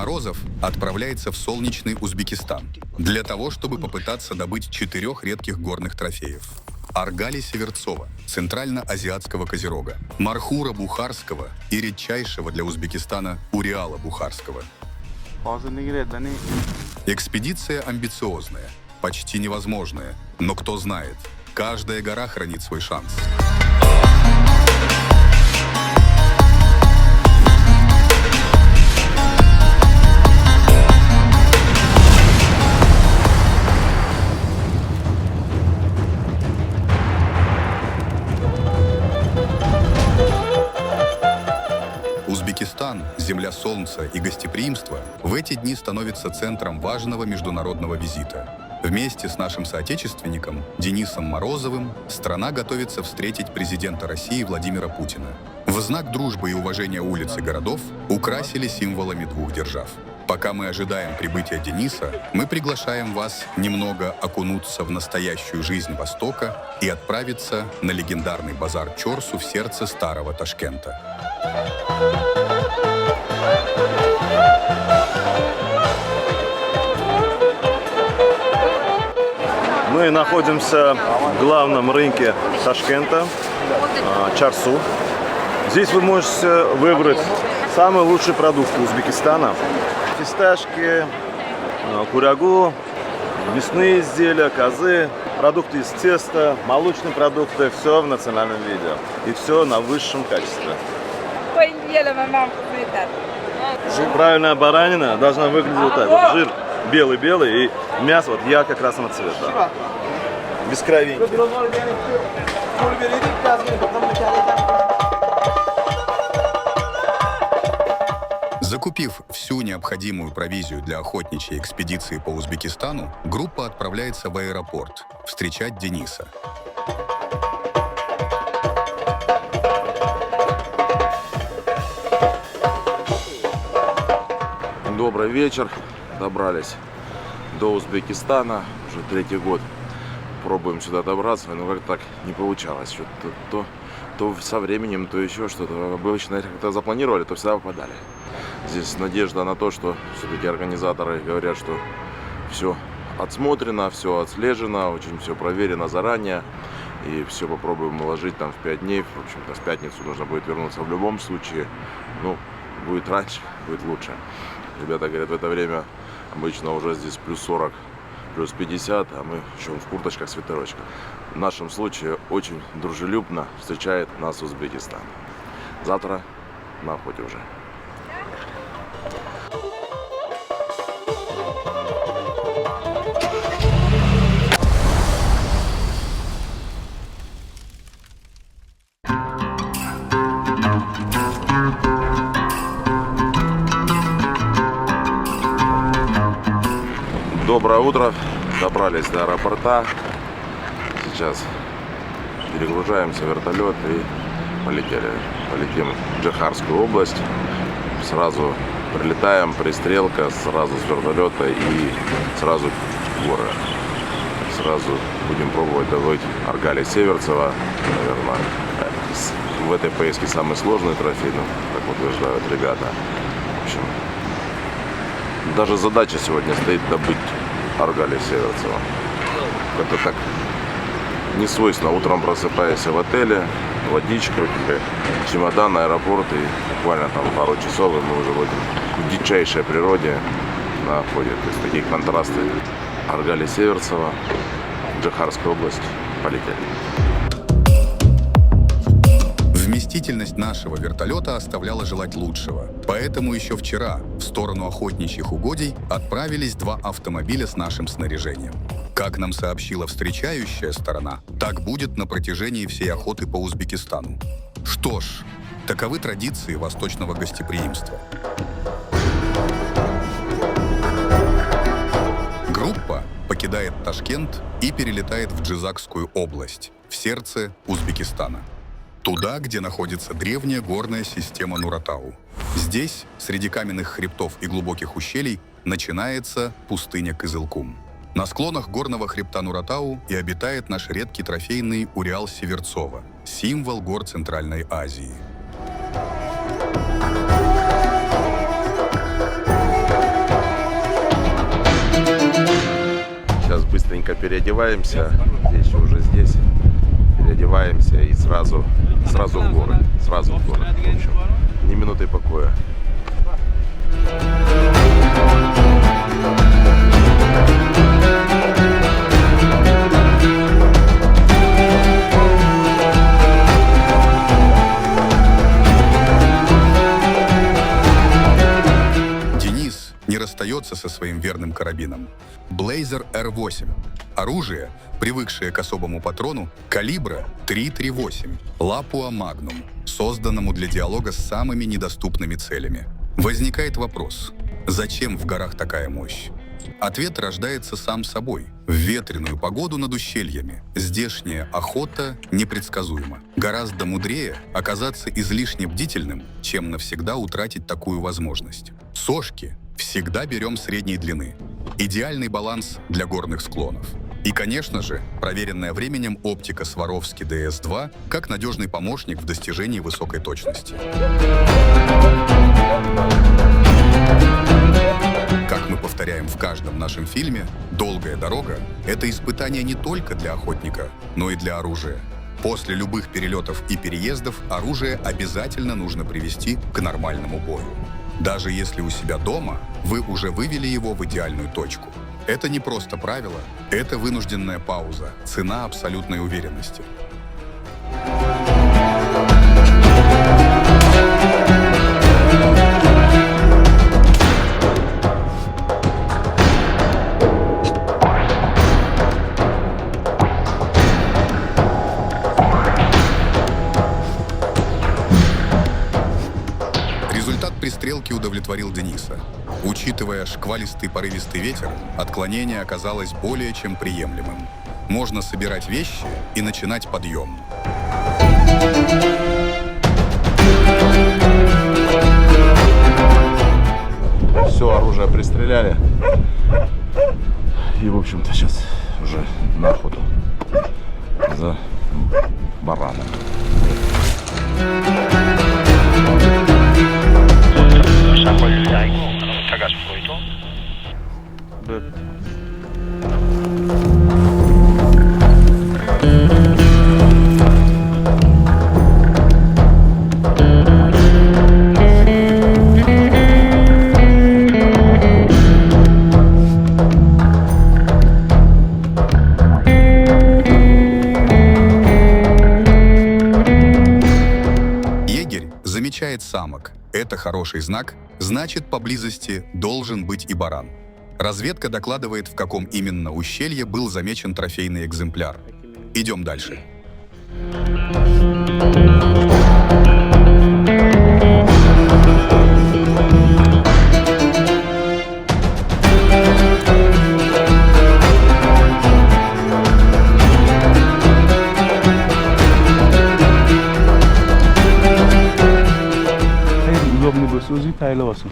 Морозов отправляется в солнечный Узбекистан для того, чтобы попытаться добыть 4 редких горных трофеев. Аргали Северцова, центрально-азиатского козерога, Мархура Бухарского и редчайшего для Узбекистана Уриала Бухарского. Экспедиция амбициозная, почти невозможная, но кто знает, каждая гора хранит свой шанс. Узбекистан, земля солнца и гостеприимства, в эти дни становится центром важного международного визита. Вместе с нашим соотечественником Денисом Морозовым страна готовится встретить президента России Владимира Путина. В знак дружбы и уважения улиц и городов украсили символами двух держав. Пока мы ожидаем прибытия Дениса, мы приглашаем вас немного окунуться в настоящую жизнь Востока и отправиться на легендарный базар Чорсу в сердце старого Ташкента. Мы находимся в главном рынке Ташкента, Чорсу. Здесь вы можете выбрать самые лучшие продукты Узбекистана. Фисташки, курагу, мясные изделия, козы, продукты из теста, молочные продукты. Все в национальном виде. И все на высшем качестве. Правильная баранина должна выглядеть вот так. Вот жир белый-белый и мясо вот ярко-красного цвета. Без крови. Закупив всю необходимую провизию для охотничьей экспедиции по Узбекистану, группа отправляется в аэропорт встречать Дениса. Добрый вечер. Добрались до Узбекистана. Уже 3-й год пробуем сюда добраться, но как так не получалось. Что-то то со временем, то еще что-то. Обычно как-то запланировали, то всегда попадали. Здесь надежда на то, что все-таки организаторы говорят, что все отсмотрено, все отслежено, очень все проверено заранее. И все попробуем уложить там в 5 дней. В общем-то, в пятницу нужно будет вернуться в любом случае. Ну, будет раньше, будет лучше. Ребята говорят, в это время обычно уже здесь плюс 40, плюс 50, а мы еще в курточках, свитерочках. В нашем случае очень дружелюбно встречает нас Узбекистан. Завтра на охоте уже. Доброе утро, добрались до аэропорта, сейчас перегружаемся в вертолет и полетим в Джохарскую область, сразу прилетаем, пристрелка, сразу с вертолета и сразу в горы, сразу будем пробовать добыть Аргали Северцева, наверное, в этой поездке самый сложный трофей, ну, как утверждают ребята. В общем, даже задача сегодня стоит добыть Аргали Северцева. Это так не свойственно. Утром просыпаешься в отеле, водичка, чемодан, аэропорт, и буквально там пару часов, и мы уже в дичайшей природе на охоте. То есть такие контрасты. Аргали Северцева, Джохарская область, полетели. Вместительность нашего вертолета оставляла желать лучшего. Поэтому еще вчера в сторону охотничьих угодий отправились 2 автомобиля с нашим снаряжением. Как нам сообщила встречающая сторона, так будет на протяжении всей охоты по Узбекистану. Что ж, таковы традиции восточного гостеприимства. Группа покидает Ташкент и перелетает в Джизакскую область, в сердце Узбекистана. Туда, где находится древняя горная система Нуратау. Здесь, среди каменных хребтов и глубоких ущелий, начинается пустыня Кызылкум. На склонах горного хребта Нуратау и обитает наш редкий трофейный Уриал Северцова, символ гор Центральной Азии. быстренько переодеваемся. Вещи уже здесь. Переодеваемся и сразу в горы. Сразу в горы. В общем, ни минуты покоя. Денис не расстается со своим верным карабином. Blazer R8. Оружие, привыкшее к особому патрону, калибра 338, Lapua Magnum, созданному для диалога с самыми недоступными целями. Возникает вопрос, зачем в горах такая мощь? Ответ рождается сам собой. В ветреную погоду над ущельями здешняя охота непредсказуема. Гораздо мудрее оказаться излишне бдительным, чем навсегда утратить такую возможность. Сошки всегда берем средней длины. Идеальный баланс для горных склонов. И, конечно же, проверенная временем оптика Swarovski DS2 как надежный помощник в достижении высокой точности. Как мы повторяем в каждом нашем фильме, долгая дорога — это испытание не только для охотника, но и для оружия. После любых перелетов и переездов оружие обязательно нужно привести к нормальному бою. Даже если у себя дома вы уже вывели его в идеальную точку. Это не просто правило, это вынужденная пауза, цена абсолютной уверенности. Результат пристрелки удовлетворил Дениса. Учитывая шквалистый порывистый ветер, отклонение оказалось более чем приемлемым. Можно собирать вещи и начинать подъем. Все, оружие пристреляли. И, в общем-то, сейчас уже на охоту за бараном. Егерь замечает самок. Это хороший знак, значит, поблизости должен быть и баран. Разведка докладывает, в каком именно ущелье был замечен трофейный экземпляр. Идем дальше. Удобный бы Сузи Тайлоса.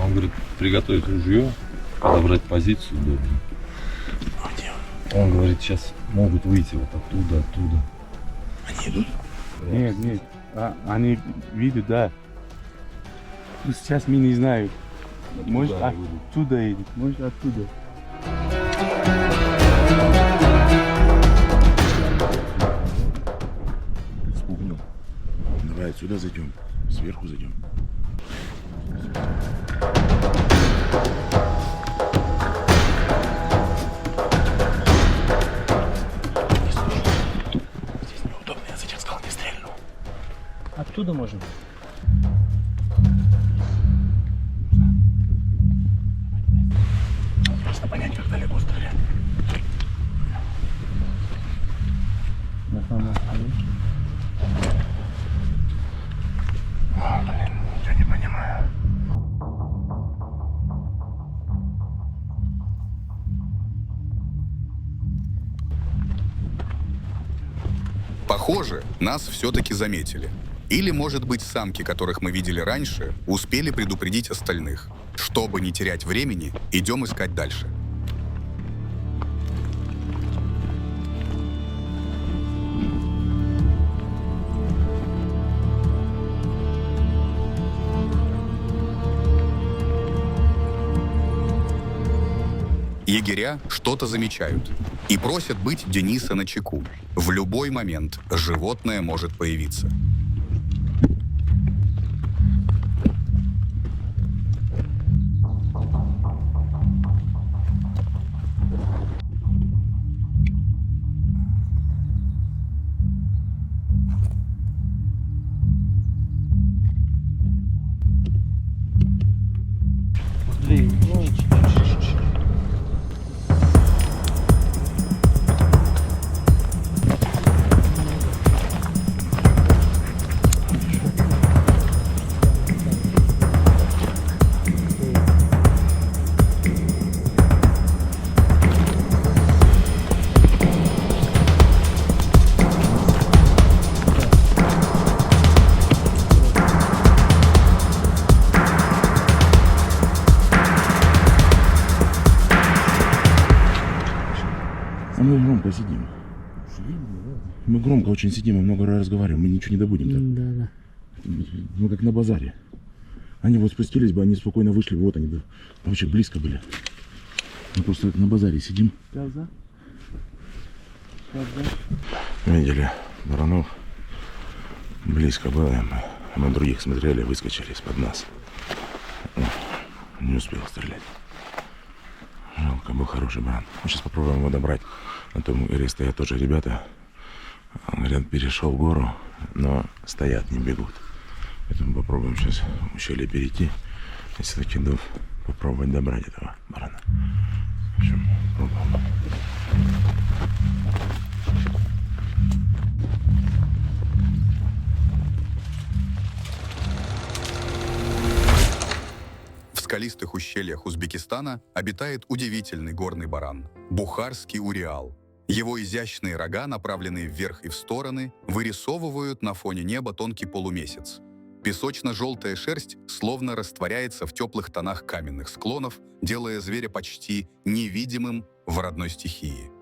Он говорит, приготовить ружье, подобрать позицию удобно. Он говорит, сейчас могут выйти вот оттуда. Они идут? Нет. Они видят, да. Ну, сейчас мы не знаем. Может, оттуда идет, может, оттуда. Спугнул. Давай отсюда зайдем. Сверху зайдем. Здесь неудобно, я сейчас сказал, не стрельну. Оттуда можно? Просто понять, как далеко стрелять. Блин, ничего не понимаю. Похоже, нас все-таки заметили. Или, может быть, самки, которых мы видели раньше, успели предупредить остальных. Чтобы не терять времени, идем искать дальше. Егеря что-то замечают и просят быть Дениса начеку. В любой момент животное может появиться. А мы громко сидим. Мы громко очень сидим и много разговариваем. Мы ничего не добудем. Да. Мы как на базаре. Они вот спустились бы, они спокойно вышли. Вот они, вообще близко были. Мы просто как на базаре сидим. Видели баранов. Близко было. Мы других смотрели, выскочили из-под нас. Не успел стрелять. Жалко, был хороший баран. Мы сейчас попробуем его добрать. На том горе стоят тоже ребята. Говорят, перешел гору, но стоят, не бегут. Поэтому попробуем сейчас в ущелье перейти. Если таки попробовать добрать этого барана. В общем, пробуем. В скалистых ущельях Узбекистана обитает удивительный горный баран – бухарский уриал. Его изящные рога, направленные вверх и в стороны, вырисовывают на фоне неба тонкий полумесяц. Песочно-желтая шерсть словно растворяется в теплых тонах каменных склонов, делая зверя почти невидимым в родной стихии.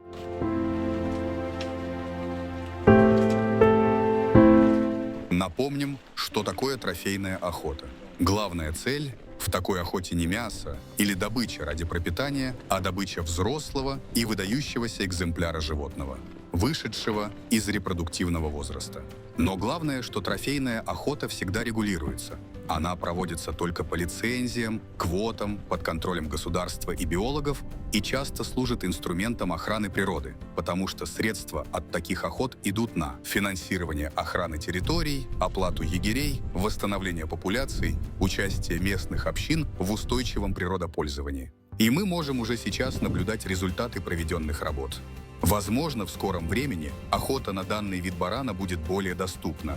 Напомним, что такое трофейная охота. Главная цель – в такой охоте не мясо или добыча ради пропитания, а добыча взрослого и выдающегося экземпляра животного, вышедшего из репродуктивного возраста. Но главное, что трофейная охота всегда регулируется. Она проводится только по лицензиям, квотам, под контролем государства и биологов и часто служит инструментом охраны природы, потому что средства от таких охот идут на финансирование охраны территорий, оплату егерей, восстановление популяций, участие местных общин в устойчивом природопользовании. И мы можем уже сейчас наблюдать результаты проведенных работ. Возможно, в скором времени охота на данный вид барана будет более доступна.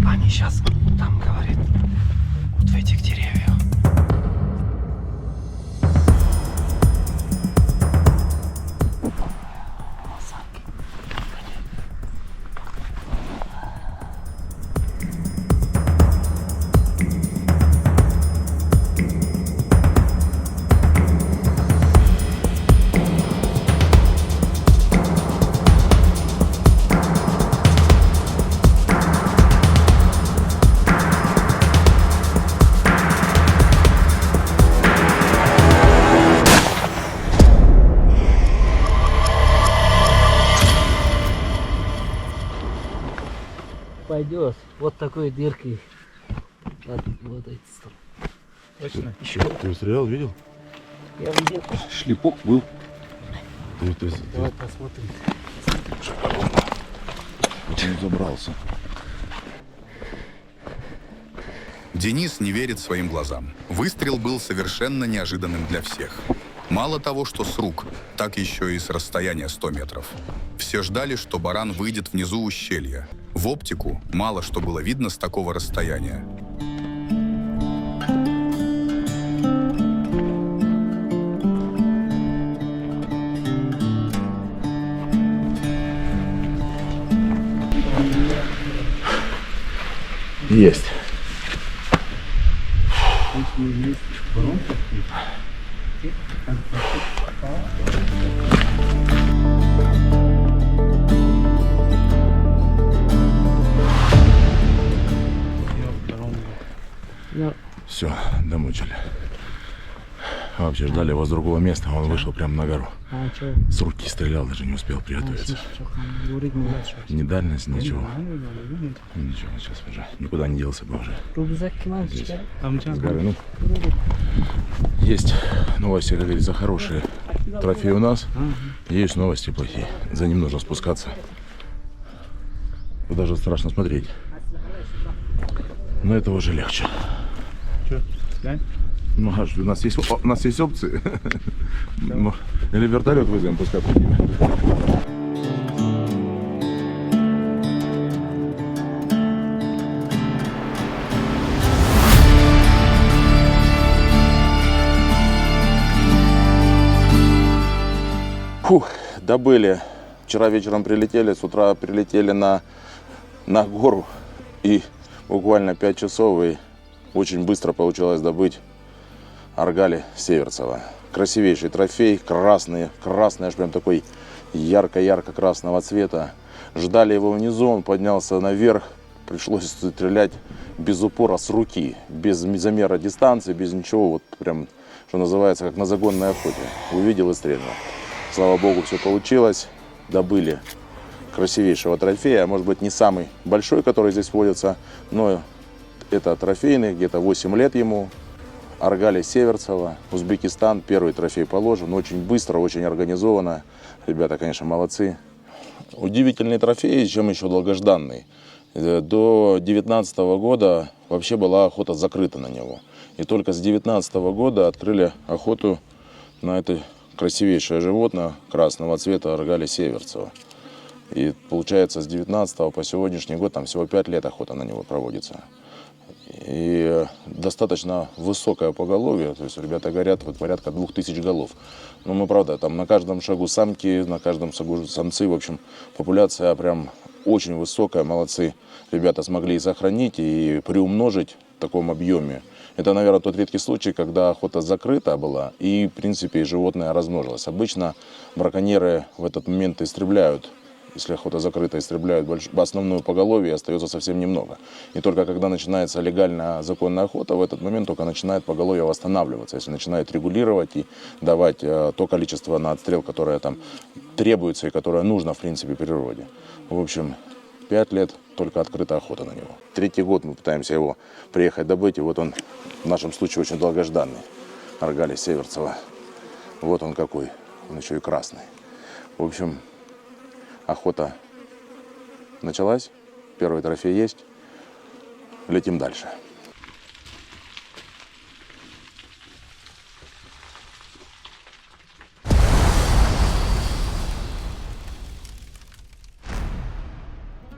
Они сейчас там, говорит, вот в этих деревьях. Пойдет вот такой дыркой. Вот эти стороны. Точно? Еще. Ты стрелял, видел? Я видел. Шлепок был. Давай посмотрим. Вот он забрался. Денис не верит своим глазам. Выстрел был совершенно неожиданным для всех. Мало того, что с рук, так еще и с расстояния 100 метров. Все ждали, что баран выйдет внизу ущелья. В оптику мало что было видно с такого расстояния. Есть. Ну, Все, домучили. Вообще ждали его с другого места, он вышел прямо на гору. а что? С руки стрелял, даже не успел приготовиться. Ни дальность, ничего. Ничего, сейчас уже. Никуда не делся бы уже. Рюкзак мальчик. С горы, ну. Есть новости, как говорится, хорошие. Трофеи у нас. Есть новости плохие. За ним нужно спускаться. Даже страшно смотреть. Но это уже легче. Ну, а что, у нас есть опции. Ну, или вертолет вызовем, пускай поднимет. Фух, добыли. Вчера вечером прилетели, с утра прилетели на гору. И буквально 5 часов, и очень быстро получилось добыть Аргали Северцева. Красивейший трофей, красный, аж прям такой ярко-ярко красного цвета. Ждали его внизу, он поднялся наверх. Пришлось стрелять без упора с руки, без замера дистанции, без ничего. Вот прям, что называется, как на загонной охоте. Увидел и стрельнул. Слава богу, все получилось. Добыли красивейшего трофея. Может быть, не самый большой, который здесь водится, но это трофейный, где-то 8 лет ему. Аргали Северцева, Узбекистан, первый трофей положен, очень быстро, очень организованно. Ребята, конечно, молодцы. Удивительный трофей, чем еще долгожданный. До 2019 года вообще была охота закрыта на него. И только с 2019 года открыли охоту на это красивейшее животное красного цвета Аргали Северцева. И получается, с 2019 по сегодняшний год там всего 5 лет охота на него проводится. И достаточно высокое поголовье, то есть ребята говорят, вот порядка 2000 голов. Но мы, правда, там на каждом шагу самки, на каждом шагу самцы, в общем, популяция прям очень высокая, молодцы. Ребята смогли и сохранить, и приумножить в таком объеме. Это, наверное, тот редкий случай, когда охота закрыта была, и, в принципе, животное размножилось. Обычно браконьеры в этот момент истребляют. Если охота закрыта, истребляют основную поголовье, остается совсем немного. И только когда начинается легальная законная охота, в этот момент только начинает поголовье восстанавливаться. Если начинает регулировать и давать то количество на отстрел, которое там требуется и которое нужно, в принципе, природе. В общем, 5 лет только открыта охота на него. 3-й год мы пытаемся его приехать добыть, и вот он в нашем случае очень долгожданный. Аргали Северцева. Вот он какой, он еще и красный. В общем, охота началась, первый трофей есть, летим дальше.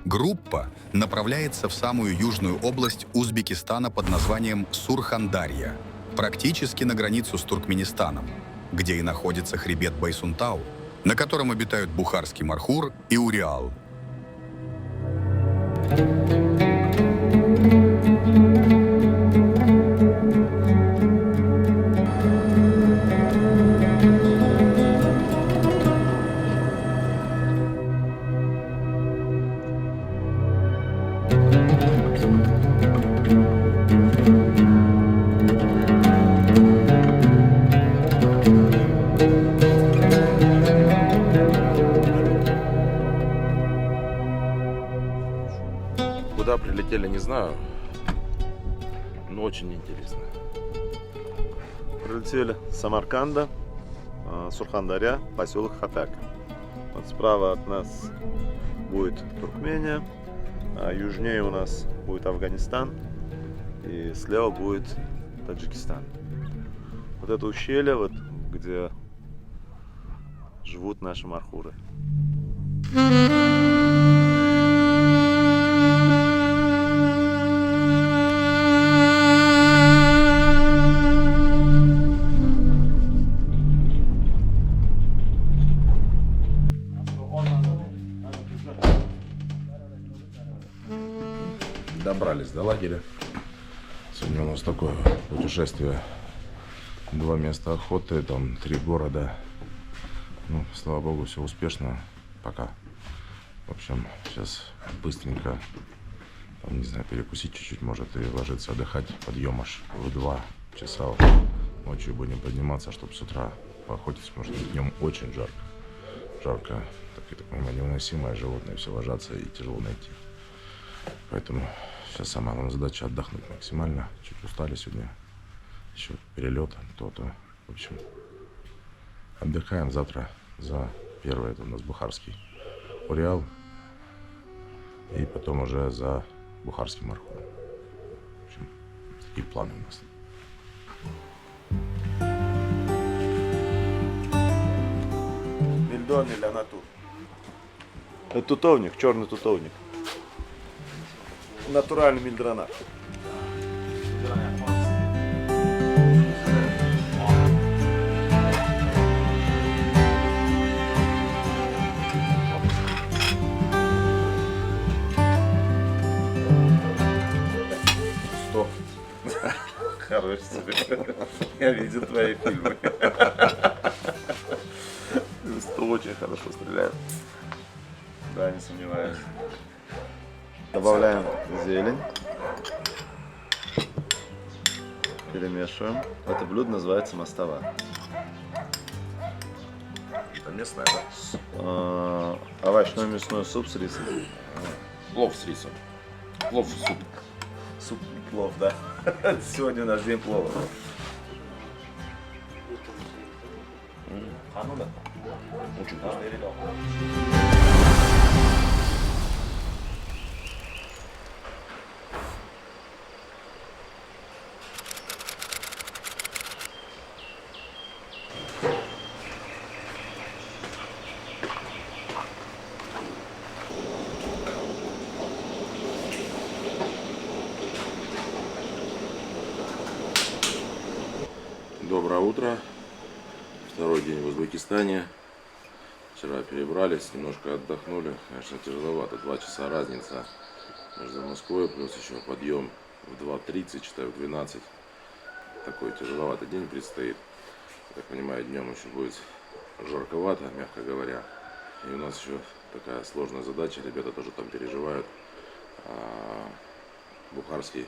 Группа направляется в самую южную область Узбекистана под названием Сурхандарья, практически на границу с Туркменистаном, где и находится хребет Байсунтау, на котором обитают бухарский мархур и уриал. Куда прилетели, не знаю, но очень интересно. Прилетели с Самарканда. Сурхандарья, поселок Хатак. Вот справа от нас будет Туркмения, а южнее у нас будет Афганистан, и слева будет Таджикистан. Вот это ущелье, вот, где живут наши мархуры. Добрались до лагеря. Сегодня у нас такое путешествие. 2 места охоты, там 3 города. Ну, слава богу, все успешно пока. В общем, сейчас быстренько, там, не знаю, перекусить чуть-чуть, может, и ложиться отдыхать. Подъем аж в 2 часа. Ночью будем подниматься, чтобы с утра поохотиться, потому что днем очень жарко. Жарко, так, я так понимаю, невыносимое, животные все ложатся и тяжело найти. Поэтому сейчас самая главная задача отдохнуть максимально. Чуть устали сегодня. Еще перелет, то-то. В общем, отдыхаем завтра за первый. Это у нас Бухарский Уриал. И потом уже за Бухарский Мархур. В общем, такие планы у нас. Мильдон или Анатур? Это тутовник, черный тутовник. Натуральный мильдронат. Хорош себе. Я видел твои фильмы. Очень хорошо стреляет. Да, не сомневаюсь. Добавляем зелень. Перемешиваем. Это блюдо называется мастава. Это местное, да? Овощной мясной суп с рисом. Плов с рисом. Плов с суп. Суп плов, да. Сегодня у нас день плова. Очень вкусно. Доброе утро. Второй день в Узбекистане. Вчера перебрались, немножко отдохнули. Конечно, тяжеловато. 2 часа разница между Москвой, плюс еще подъем в 2:30, читаю в 12. Такой тяжеловатый день предстоит. Я так понимаю, днем еще будет жарковато, мягко говоря. И у нас еще такая сложная задача. Ребята тоже там переживают. Бухарский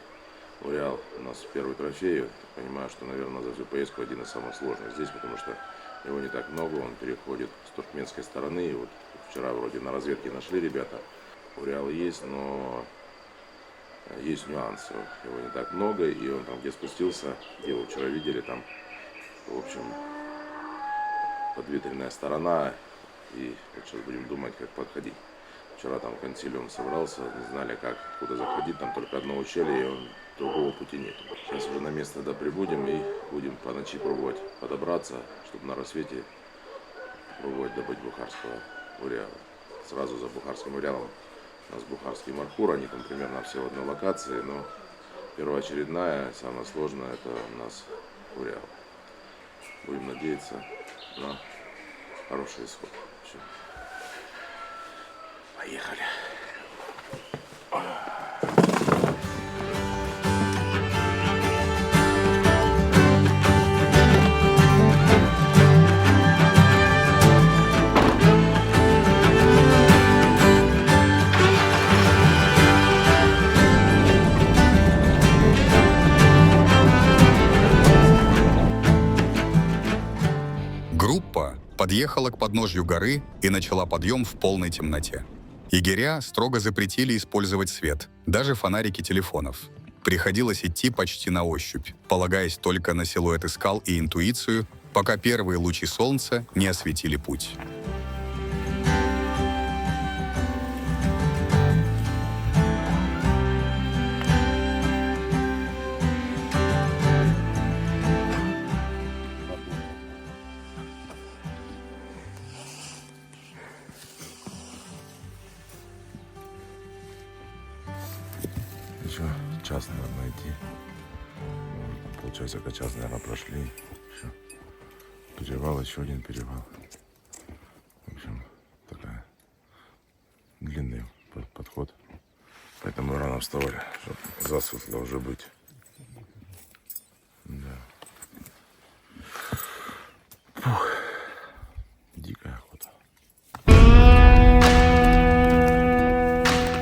Уриал у нас первый трофей. Я так понимаю, что, наверное, за всю поездку один из самых сложных здесь, потому что его не так много, он переходит с туркменской стороны. И вот вчера вроде на разведке нашли ребята. Уриал есть, но есть нюансы. Его не так много, и он там, где спустился, где вы вчера видели, там, в общем, подветренная сторона. И вот сейчас будем думать, как подходить. Вчера там консилиум собрался, не знали, как, куда заходить, там только одно ущелье, и он, другого пути нет. Сейчас уже на место прибудем и будем по ночи пробовать подобраться, чтобы на рассвете пробовать добыть Бухарского Уриала. Сразу за Бухарским Уриалом у нас Бухарский Мархур, они там примерно все в одной локации, но первоочередная, самое сложное, это у нас Уриал. Будем надеяться на хороший исход. Все. Поехали. Группа подъехала к подножью горы и начала подъем в полной темноте. Егеря строго запретили использовать свет, даже фонарики телефонов. Приходилось идти почти на ощупь, полагаясь только на силуэты скал и интуицию, пока первые лучи солнца не осветили путь. Еще час, наверное, идти. Получается, как час, наверное, прошли. Еще перевал, еще один перевал. В общем, такая длинный подход. Поэтому рано вставали, чтобы засветло уже быть. Да. Фух. Дикая охота.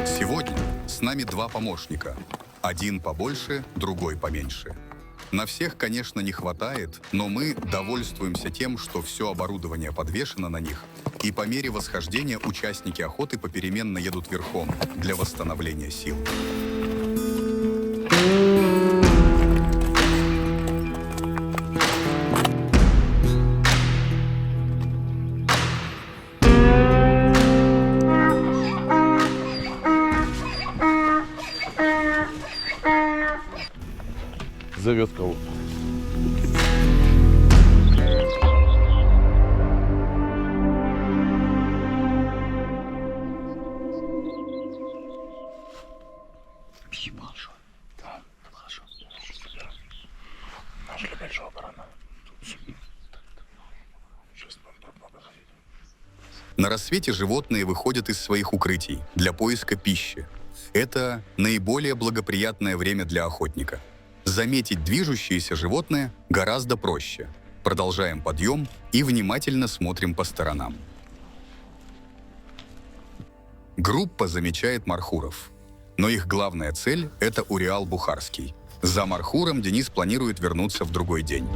Сегодня с нами два помощника. Один побольше, другой поменьше. На всех, конечно, не хватает, но мы довольствуемся тем, что все оборудование подвешено на них, и по мере восхождения участники охоты попеременно едут верхом для восстановления сил. Зовет кого-то. Нашли большого барана. На рассвете животные выходят из своих укрытий для поиска пищи. Это наиболее благоприятное время для охотника. Заметить движущееся животное гораздо проще. Продолжаем подъем и внимательно смотрим по сторонам. Группа замечает мархуров. Но их главная цель – это Уриал-Бухарский. За мархуром Денис планирует вернуться в другой день.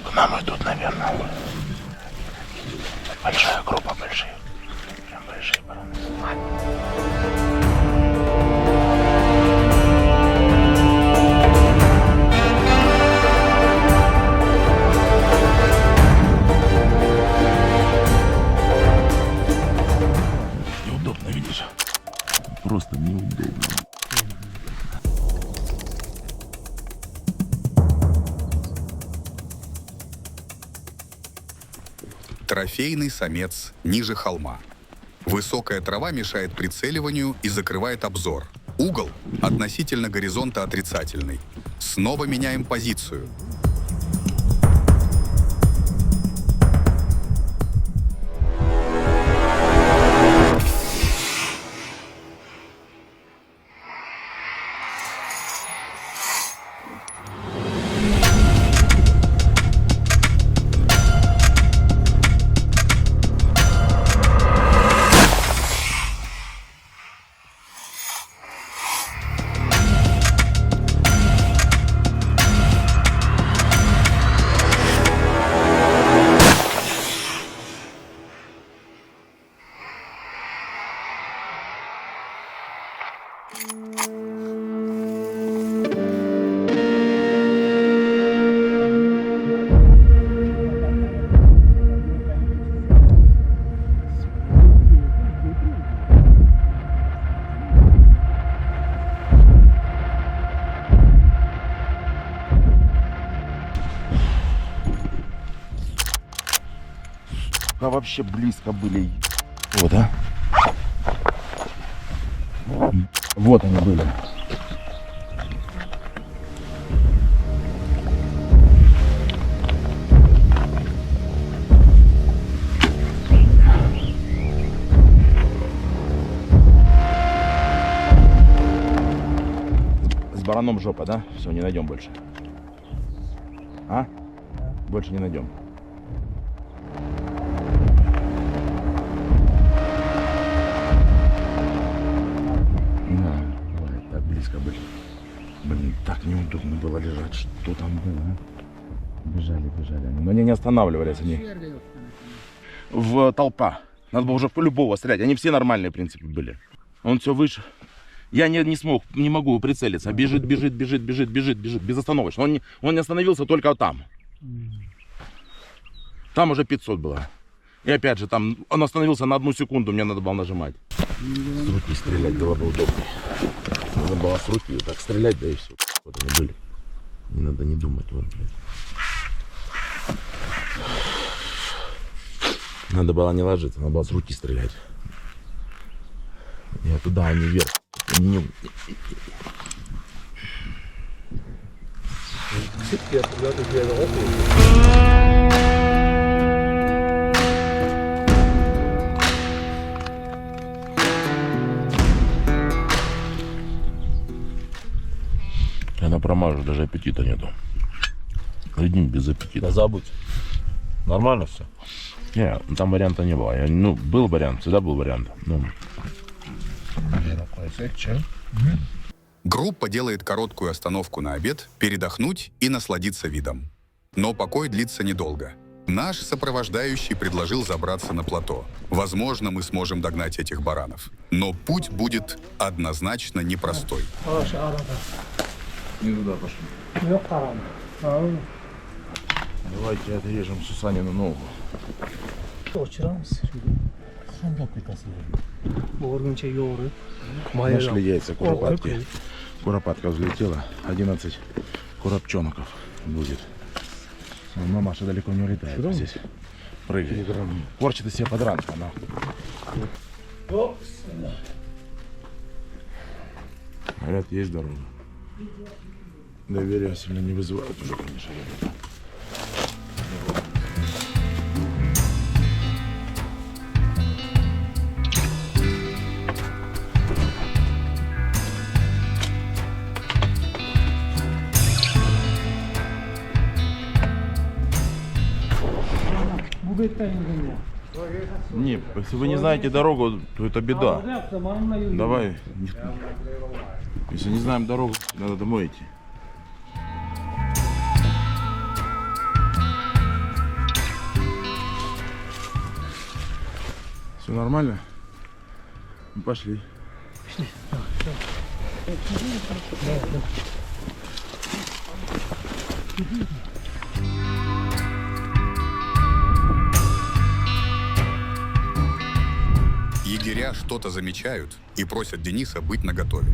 К нам идут, наверное. Большая группа, большие. Прям большие бараны. Неудобно, видишь? Просто неудобно. Трофейный самец ниже холма. Высокая трава мешает прицеливанию и закрывает обзор. Угол относительно горизонта отрицательный. Снова меняем позицию. А вообще близко были. Вот, а? Вот они были. С бараном жопа, да? Все, не найдем больше. А? Больше не найдем. Так близко были. Блин, так неудобно было лежать. Что там было, а? Бежали. Но они не останавливались, они. В толпа. Надо было уже в любого стрелять. Они все нормальные, в принципе, были. Он все выше. Я не смог, не могу прицелиться. Бежит, безостановочно. Он не остановился только вот там. Там уже 500 было. И опять же, там он остановился на 1 секунду, мне надо было нажимать. С руки стрелять было бы удобнее. Надо было с руки так стрелять, да и все. Вот они были. Не надо не думать. Вот, блядь. Надо было не ложиться, надо было с руки стрелять. Я туда, а не вверх. Я промажу, даже аппетита нету. Одним без аппетита. Да забудь. Нормально все? Не, там варианта не было. Был вариант, всегда был вариант. Группа делает короткую остановку на обед, передохнуть и насладиться видом. Но покой длится недолго. Наш сопровождающий предложил забраться на плато. Возможно, мы сможем догнать этих баранов. Но путь будет однозначно непростой. Не туда пошли. Давайте отрежем Сусанину ногу. Нашли яйца куропатки. Куропатка взлетела. 11 куропчонков будет. Но Маша далеко не улетает. Здесь прыгает. Корчит из себя подранка. Говорят, есть дорога. Доверия сильно не вызывают уже, конечно, ребята. Не, если вы не знаете дорогу, то это беда. Давай. Если не знаем дорогу, надо домой идти. Все нормально? Ну, пошли. Егеря что-то замечают и просят Дениса быть наготове.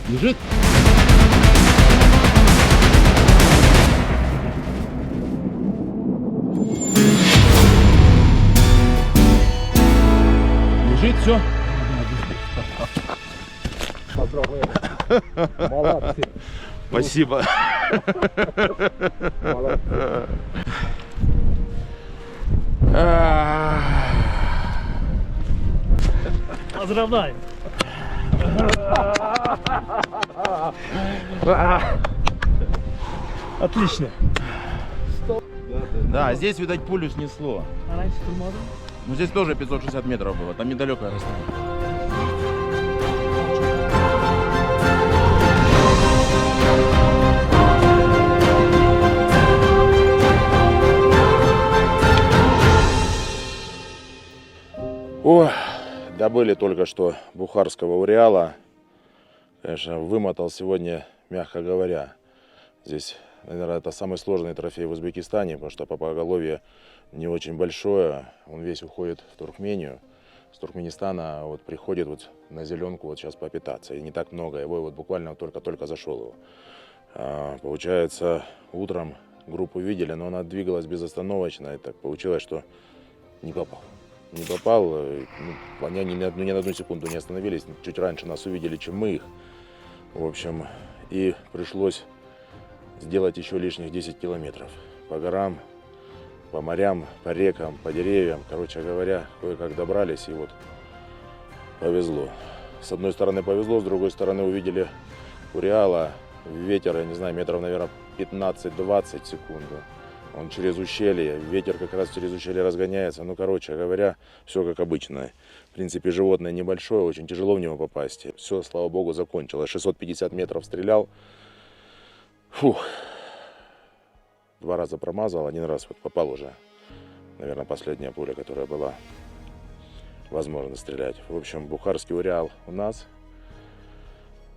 Лежит? Лежит, все? Спасибо. Поздравляю. Отлично. Да, здесь, видать, пулю снесло. Ну, здесь тоже 560 метров было, там недалекое расстояние. О, добыли только что бухарского уриала. Конечно, вымотал сегодня, мягко говоря. Здесь, наверное, это самый сложный трофей в Узбекистане, потому что поголовье не очень большое. Он весь уходит в Туркмению. С Туркменистана вот приходит вот на зеленку вот сейчас попитаться. И не так много. Его вот буквально только-только зашел его. Получается, утром группу видели, но она двигалась безостановочно. И так получилось, что не попал. Не попал. Ну, они ни на одну секунду не остановились. Чуть раньше нас увидели, чем мы их. В общем, и пришлось сделать еще лишних 10 километров. По горам, по морям, по рекам, по деревьям. Короче говоря, кое-как добрались, и вот повезло. С одной стороны повезло, с другой стороны увидели уриала. Ветер, я не знаю, метров, наверное, 15-20 в секунду. Он через ущелье, ветер как раз через ущелье разгоняется. Ну, короче говоря, все как обычно. В принципе, животное небольшое, очень тяжело в него попасть. Все, слава богу, закончилось. 650 метров стрелял. Фух. 2 раза промазал, 1 раз вот попал уже. Наверное, последняя пуля, которая была возможно стрелять. В общем, бухарский уриал у нас.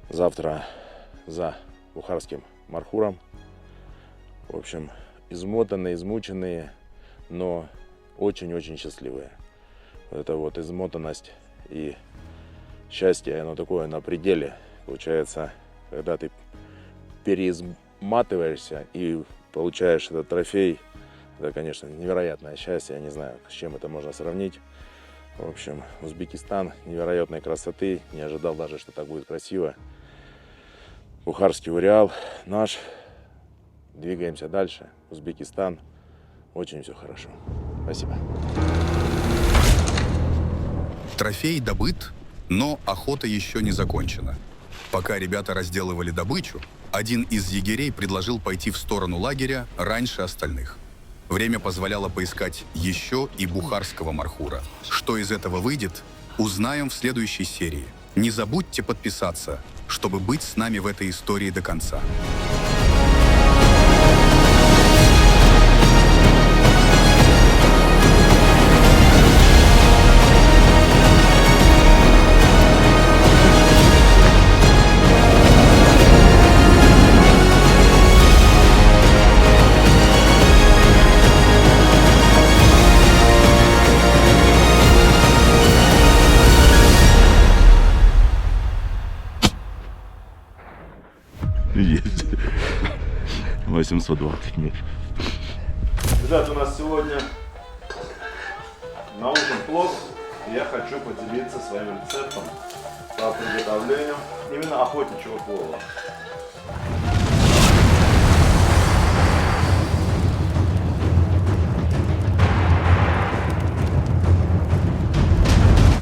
Завтра за бухарским мархуром. В общем, измотанные, измученные, но очень-очень счастливые. Это вот измотанность и счастье, оно такое на пределе. Получается, когда ты переизматываешься и получаешь этот трофей, это, конечно, невероятное счастье. Я не знаю, с чем это можно сравнить. В общем, Узбекистан невероятной красоты. Не ожидал даже, что так будет красиво. Бухарский уриал наш. Двигаемся дальше. Узбекистан. Очень все хорошо. Спасибо. Трофей добыт, но охота еще не закончена. Пока ребята разделывали добычу, один из егерей предложил пойти в сторону лагеря раньше остальных. Время позволяло поискать еще и бухарского мархура. Что из этого выйдет, узнаем в следующей серии. Не забудьте подписаться, чтобы быть с нами в этой истории до конца. Есть. 820 метров. Ребята, у нас сегодня на ужин плов. Я хочу поделиться своим рецептом по приготовлению именно охотничьего плова.